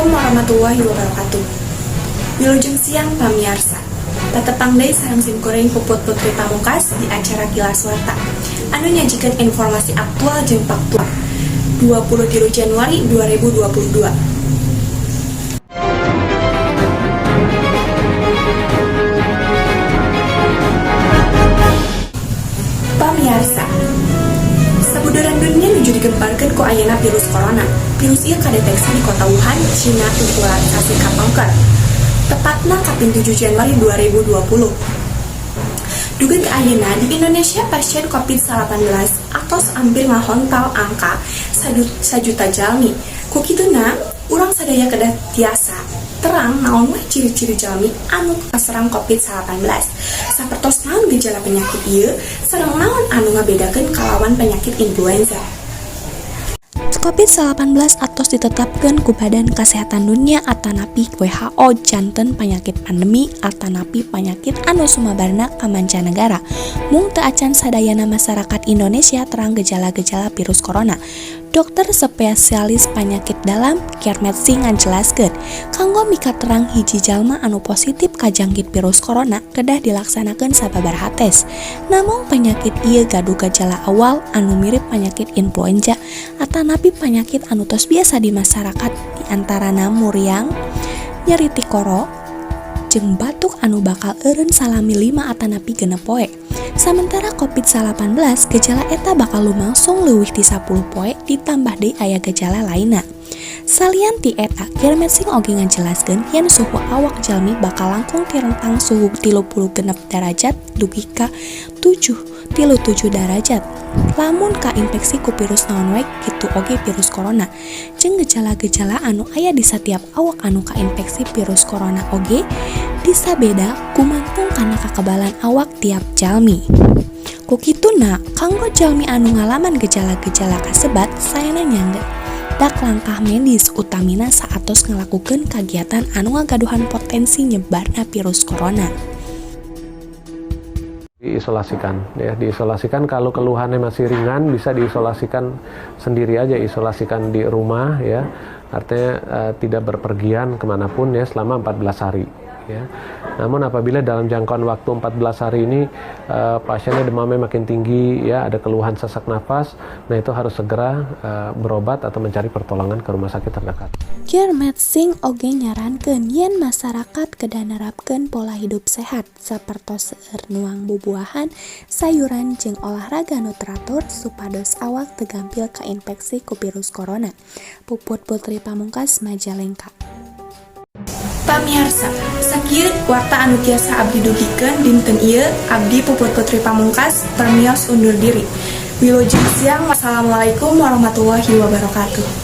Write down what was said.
Assalamualaikum warahmatullahi wabarakatuh. Wilujeng siang pamiarsa. Patepang deui sareng simkuring Puput Putri Pamungkas di acara Kilas Warta. Anu nyajikan informasi aktual jeung faktual. 23 Januari 2022. Pamiarsa. Sabudaran dunia nuju digemparkeun ku ayeuna virus corona. Virus ieu kadeteksi di kota Wuhan, Cina popularisasi kapangker. Tepatna kaping 7 Januari 2020. Dugeun ka ayeuna di Indonesia pasien COVID-19 atos hampir ngahontal angka 1 juta jalmi. Ku kituna, urang sadaya kedah tiasa terang naon we ciri-ciri jalmi anu kaserang COVID-19. Sapertos naon gejala penyakit ieu sareng naon anu ngabedakeun kalawan penyakit influenza. COVID-19 atos ditetapkan ku Badan Kesehatan Dunia atanapi WHO janten penyakit pandemi atanapi penyakit anu sumabarna ka mancanegara. Mung teu acan sadayana masyarakat Indonesia terang gejala-gejala virus corona. Dokter spesialis penyakit dalam Kermetsing ngajelaskeun, kanggo mika terang hiji jalma anu positif kajangkit virus corona kedah dilaksanakeun sababaraha tes. Namun penyakit ieu gaduh gejala awal anu mirip penyakit influenza atanapi penyakit anu tos biasa di masyarakat diantarana muriang, nyeri tikoro, jeung batuk anu bakal eureun salami 5 atanapi 6 poe. Sementara COVID-19 gejala eta bakal lumangsung leuwih ti 10 poe ditambah deui aya gejala lainna. Salian ti eta, Kermetsing oge ngajelaskeun yen suhu awak jalmi bakal langkung ti rentang suhu 36 derajat dugi ka 37 derajat. Lamun kainfeksi ku virus naon wae kitu oge virus corona. Jeung gejala-gejala anu aya di setiap awak anu kainfeksi virus corona oge bisa beda gumantung kana kakebalan awak tiap jalmi. Ku kituna, kanggo jalmi anu ngalaman gejala-gejala kasebat saena nyangga dak langkah medis utamina saatos ngalakukeun kagiatan anu ngagaduhan potensi nyebarna virus corona. Diisolasikan kalau keluhannya masih ringan bisa diisolasikan sendiri aja, isolasikan di rumah ya, artinya tidak berpergian kemanapun ya selama 14 hari ya. Namun apabila dalam jangkauan waktu 14 hari ini pasiennya demamnya makin tinggi ya, ada keluhan sesak nafas, nah itu harus segera berobat atau mencari pertolongan ke rumah sakit terdekat. Kermetsing oge nyarankeun yen masyarakat kedah nerapkeun pola hidup sehat sapertos seueur nuang bubuahan, sayuran jeung olahraga nu teratur supados awak teu gampil kainfeksi ku virus corona. Puput Putri Pamungkas, Majalengka. Pamiarsa, sakieu warta anu tiasa abdi dugikeun dinten ieu. Abdi Puput Putri Pamungkas permios undur diri. Wilujeng siang. Wassalamualaikum warahmatullahi wabarakatuh.